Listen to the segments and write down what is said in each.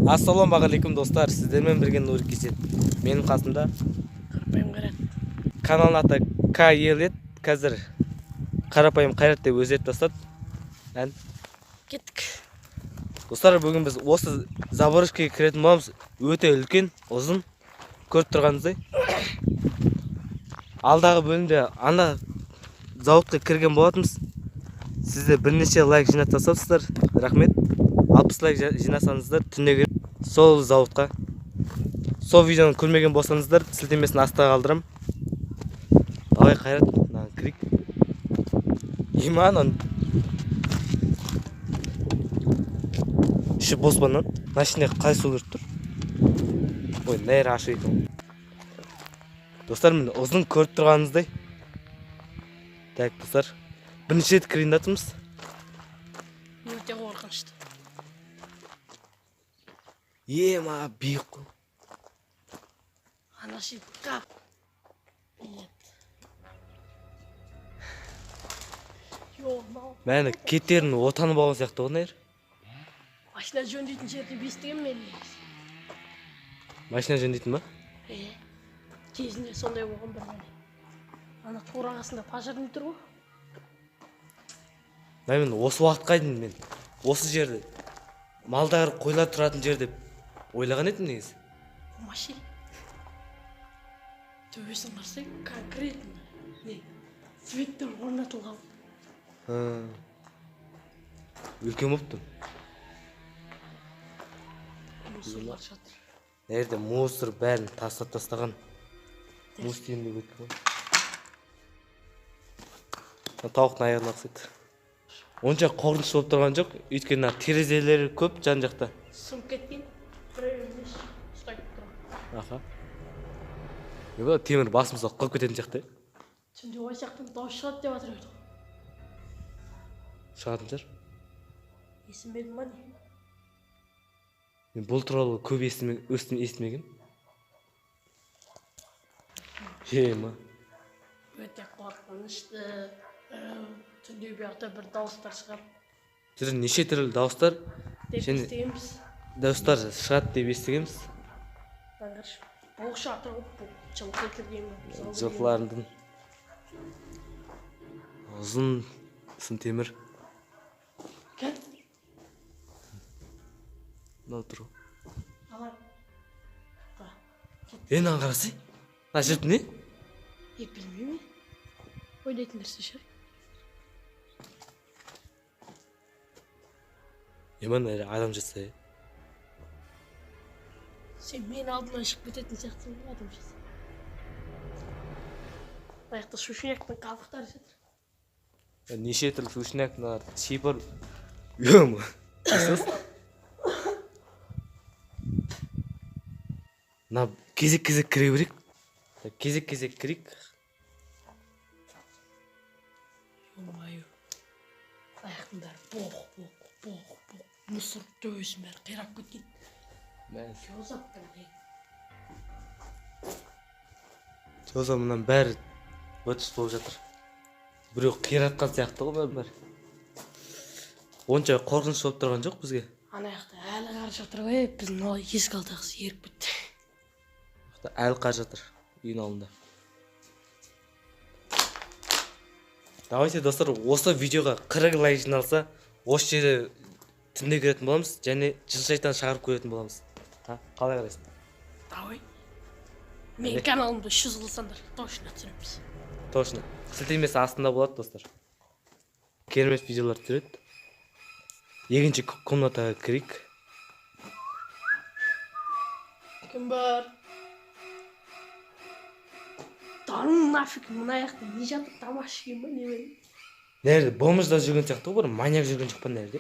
Ассалаумағалейкум достар, сіздермен бірге Нури Кесет. Менің қасымда Қарапайым Қайрат. Каналының аты К Елет. Қазір Қарапайым Қайрат деп өзгертіп тастады. Кеттік. Достар, бүгін біз осы заборышкеге кіретін боламыз. Өте үлкен, ұзын, көріп тұрғаныңыздай. Алдағы бөлімде ана зауытқа кірген болатынбыз. Сіздер бірнеше лайк жинап тастапсыздар. Рахмет. 60 лайк жинасаңыздар, түнде сол зауытқа. Сол видеоны көрмеген болсаңыздар, сілтемесін астына қалдырам. Давай Қайрат, крик. Иман он. Іші бос банан. Машинеге қай су кіріп тұр? Ой, нәйір ашық екен. Достар, міне ұзын көріп тұрғаныңыздай. Так, достар, бірінші рет кірейін жатырмыз. Өте қорқынышты. Ема, биік қой. Анашы кап. Мәні кетерін отаны болған сияқты ғой, нәйір. Машина жөндейтін жерде бестеген мен. Машина жөндейтін ба? Кезінде сондай болған бір мәне. Ана тура қасында пожарный тұр ғой. Мен осы уақытқа дейін мен осы жерде малдар қойлар тұратын жер деп ойлаған едім негізі. Машина. Төбесін қарсай конкретно. Не? Светтер орнатылған. Үлкен болыпты. Мусорлар жатыр. Нерде мусор бәрін тастап тастаған. Мус дейін деп өтті ғой. Тауықтың аяғына ұқсайды. Онша қорқыныш болып тұрған жоқ, өйткені терезелері көп жан жақта. Сым кеткен, біреу емес, ұстайтып тұрған. Аха. Ебі, темір басымызға қылып кететін жақта. Түнде ой сияқтан дауыс шығады деп атыр еді. Шығатын жар. Есімбедім ма не? Мен бұл туралы көп естімеген. Ема. Өте қорқынышты. Түнде бияқта бір дауыстар шығады. Жүрі неше түрлі дауыстар. Деп естігенбіз. Дауыстар шығады деп естігенбіз. Даңғаршы. Боқ шатыр ғып, жылқы кірген. Жылқыларындың ұзын сын темір. Кәт? Мынау тұр. Алар. Нан қарасай? Жұрт не? Білмейме? Ойлайтын нәрсе шығар. Еман адам жатса. Сен мен алдынан шығып кететін сияқтысың адам жатса. Аяқта шушынияқтың қабықтары жатыр. Неше түрлі шушынияқтың шипыр. Ема. На кезек-кезек кіре берек. Кезек-кезек кірек. Омайы. Аяқтың бәрі боқ. Мұсыр төбесін бәрі қирап кеткен. Жозап бірдей. Жозап мұнан бәрі өтіс болып жатыр. Біреу қиратқан сияқты ғой бәрі. Онша қорқыныш болып тұрған жоқ бізге. Ана яқта әлі қар жатыр ғой, біздің ол есік алдағысы еріп бітті. Әлі қар жатыр үйін алдында. Давайте достар, осы видеоға 40 лайк жиналса, осы жерде түнде көретін боламыз, және жын шайтан шығарып көретін боламыз. Қалай қарайсың? Давай. Мен каналымды 100 қылсаңдар, точно түсіреміз. Точно. Сілтемесі астында болады, достар. Керемет видеолар түсіреді. Екінші комнатаға кірейік. Кім бар? Таның нафиг, мұна яқты не жатыр, тамаш екен ба, не бәрі? Нерде, бомжда жүрген сияқты ғой, бір маньяк жүрген жоқ па нерде?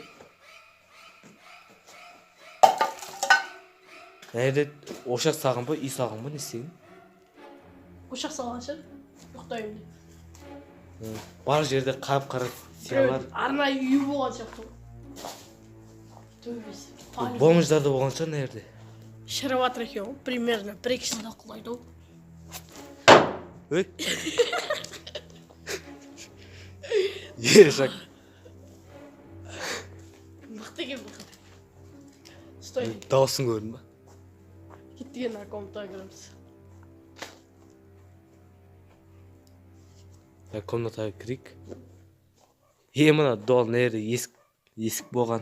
Нерде, ошақ саған ба, үй саған ба, не істеген? Ошақ салған шығар, ұйықтаймын деп. Бар жерде қап-қара сиялар. Арнайы үй болған сияқты ғой. Төбесі. Бомждарды болған шығар нерде? Шырып атыр екен ғой, примерно 1-2 жылда құлайды ғой. Ой? Ешак. Мықты екен бұл. Постой. Дауысын көрдің ба? Кеткен комнатаға кіреміз. Комнатаға кірейік. Мына дуал нері есік болған.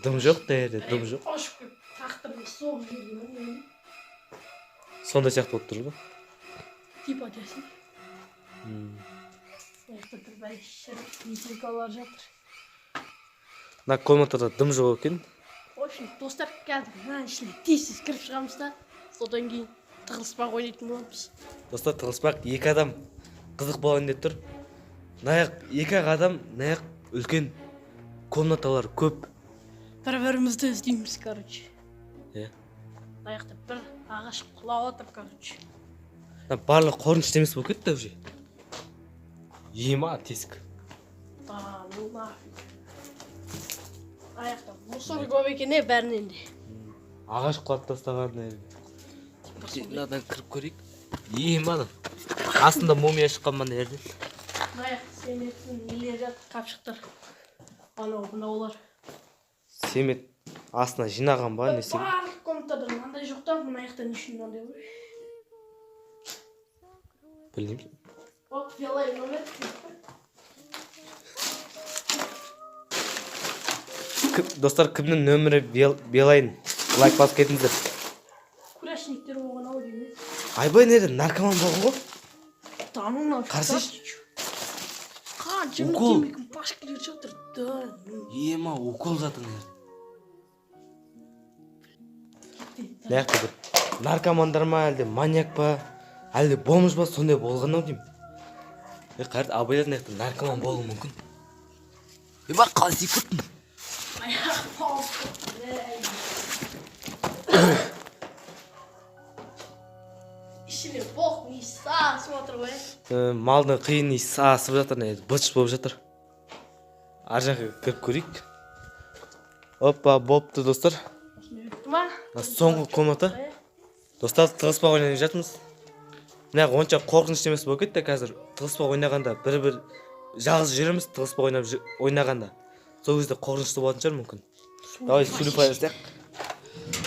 Дым жоқ дәрі, дым жоқ. Ашып кеп, тақтырды соғып жүрген. Сондай сияқты болып тұр ба? Типа десін. Аяқта бір бәйшір, митингалар жатыр. Мына комнатада дым жоқ екен. В общем, достар қазір мына ішіне тез кіріп шығамыз да, содан кейін тығылыспақ ойнайтын боламыз. Достар, тығылыспақ екі адам қызық болайын деп тұр. Екі адам, үлкен комнаталар көп. Бір-бірімізді іздейміз, короче. Иә. Бір ағаш құлап отыр, короче. Барлық қорыныш емес болып кетті уже. Ема тесік. Ну нафиг. Аяқта мусор көп екен бәрінен де. Ағаш құлап тастаған. Мынадан кіріп көрейік. Ема. Астында мумия шыққан мына жерден. Аяқта семеттің нелер жатыр, қапшықтар. Мынаулар. Семет астына жинаған ба, несі? Барлық комнатада мынандай жоқ та, мына аяқта не үшін мынандай ғой? Білмеймін. Вот, белай номер. Достар, кімнің нөмірі белайын? Лайк басып кетіңіздер. Күрәшниктер болған ау деймін. Айбай неді, наркоман болған ғой? Тануына қарсы қанша укол. темекі пашкелер жатыр. Да. Ема, укол затын неді. Нәқті бір наркомандар ма, әлде маньяк па, әлде бомж ба, сондай болған ау деймін. Қарт, абайлар нәқті наркоман болуы мүмкін. Ба, қалай секуттың? Аяқ пауыз. Ішіне боқ несі асып отыр ғой. Малдың қиын иісі асып жатыр, бұлш болып жатыр. Ар жаққа кіріп көрейік. Опа, бопты достар. Соңғы комната. Достар, тығыспақ ойнайын жатырмыз. Мына онша қорқынышты емес болып кетті қазір. Тығыспақ ойнағанда бір жалғыз жүреміз, тығыспақ ойнағанда. Сол кезде қорқынышты болатын шығар мүмкін. Давай сулифа жасайық.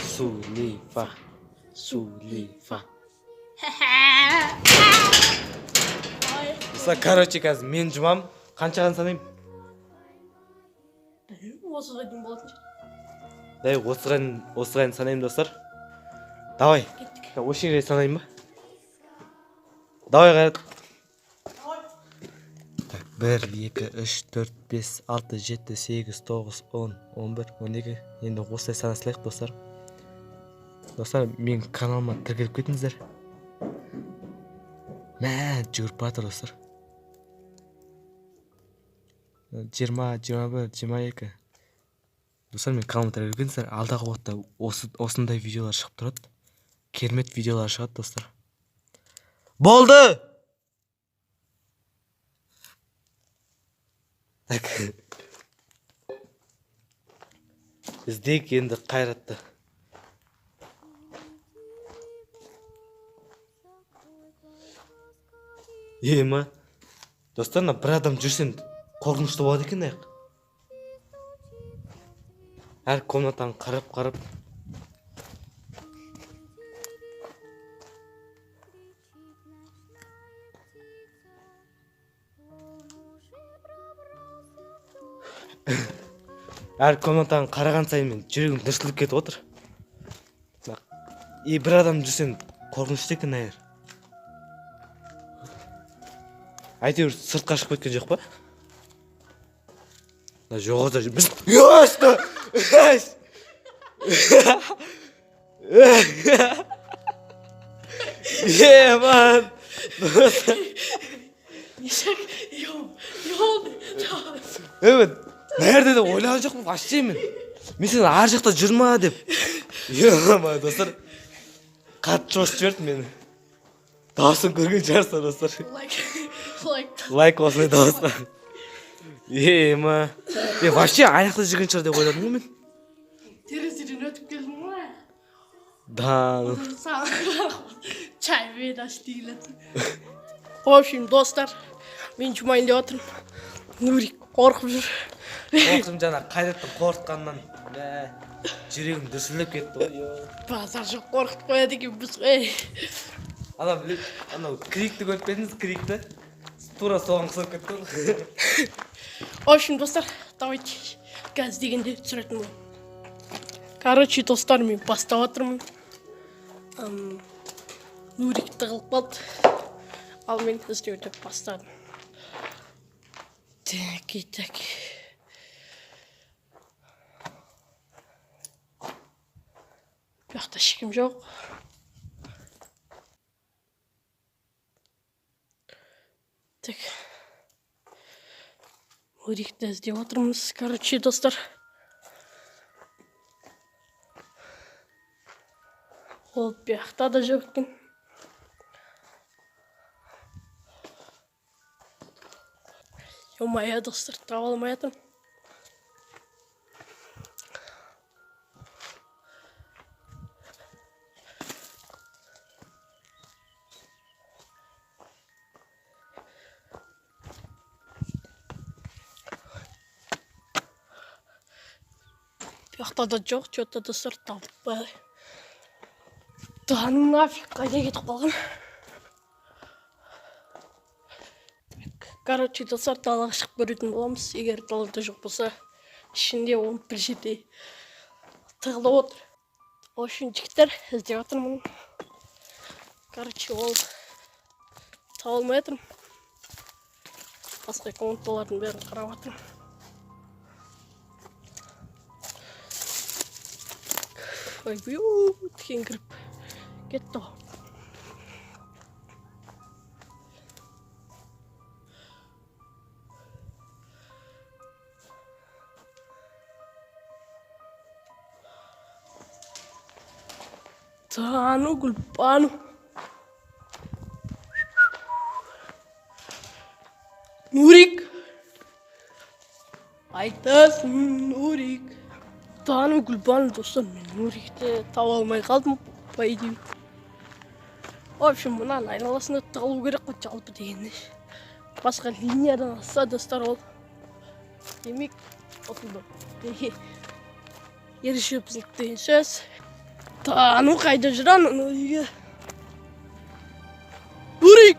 Сулифа. Короче, қазір мен жұмам. Қаншаған санайым? Осыға дейін болатын шығар. Дай, осыған санайым, достар. Давай. Ошыңға санайым ба? Давай, қайрат. 1, 2, 3, 4, 5, 6, 7, 8, 9, 10, 11, 12. Енді осылай санасылайық, достар. Достар, мен каналыма тіркеліп кетіңіздер. Жүгіріп батыр, достар. 20, 21, 22. Достар, мен каналыма тіркеліп кетіңіздер. Алдағы уақытта осындай видеолар шығып тұрады. Керемет видеолар шығады, достар. Болды! Іздейік енді Қайратты. Ема, достарына бір адам жүрсен қорқынышты болады екен аяқ. Әр комнатаны қарап. Әр комнатаны қараған сайын мен жүрегім дүрсіліп кетіп отыр. Бір адам жүрсен қорқынышты екен аяқ. Әйтеуір сыртқа шығып кеткен жоқ па? Жоғалда жүрміз. Йошты! Ман! Нешек, йол. Нәрде де ойлаған жоқпын, вообще мен. Мен сен ар жақта жүрма деп. Ман, достар. Қатты шошып жіберді мені. Дауысын көрген шығарсыздар, достар. Лайк осылай дауысқа. Ема. Вообще аяқта жүрген шығар деп ойладым ғой мен. Терезеден өтіп келдің ғой. Да. Чай ведаш дейіледі. В общем, достар, мен жұмайын деп отырмын. Нурик қорқып жүр. Қорқым жана қайраттың қорқытқанынан жүрегім дүрсілдеп кетті ғой. Базар жоқ қорқытып қояды екенбіз. Анау крикті көріп пе едіңіз, крикті? Тура соған ұқсап кетті ғой. В общем, достар, давайте газ дегенде түсіретін боламын. Короче, достар, мен бастап жатырмын. Нурик тығылып қалды. Ал мен іздеуді бастадым. Так. Бұяқта ешкім жоқ. Так. Нурикті іздеп отырмыз. Короче, достар. Ол бұяқта да жоқ екен. Ё-моё, достар, таба алмай жатырмын. Бұяқта да жоқ, что-то достар таппай. Таным нафиг, қайда кетіп қалған. Короче, достар, далаға шығып көретін боламыз. Егер далада жоқ болса, ішінде оны бір жерде тығылып отыр. В общем, жігіттер, іздеп жатырмын. Короче, ол таба алмай жатырмын. Басқа комнаталардың бәрін қарап жатырмын. Ой, тікен кіріп кетті ғой. Тану Гүлбану. Нурик. Айтасың, Нурик. Тану Гүлбану, достар, мен Нурикті таба алмай қалдым, по идее. В общем, мұнан айналасында тығылу керек қой, жалпы дегенде. Басқа линиядан асса, достар, ол. Демек, осында. Ерішепсіздік деген сөз. Тану қайда жүр анау үйге? Нурик!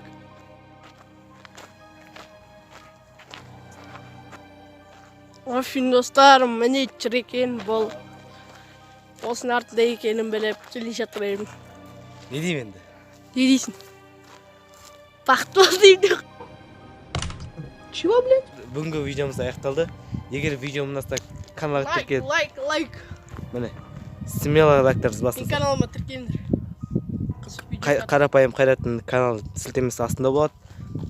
В общем, достар, міне жүр екен бұл. Осының артында екенін біліп, келе жатыр едім. Не деймін енді? Не дейсің? Бақыт бол деймін. Чего, блядь? Бүгінгі видеомыз аяқталды. Егер видео ұнаса, каналға тіркеліп. Лайк. Міне, смело лайктарыңызды Мен басыңыздар. каналыма тіркеліңдер. Қарапайым қайраттың канал сілтемесі астында болады.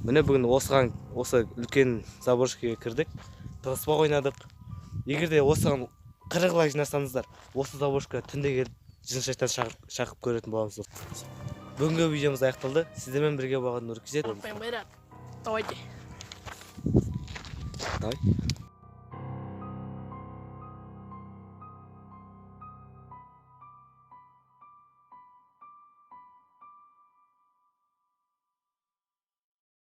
Міне бүгін осы үлкен заборшкеге кірдік. Тығыспақ ойнадық. Егер де осыған 40 лайк жинасаңыздар, осы заборшкаға түнде келіп жын шайтан шақырып көретін боламыз. Бүгінгі видеомыз аяқталды. Сіздермен бірге болған Нурик. Давайте. Давай.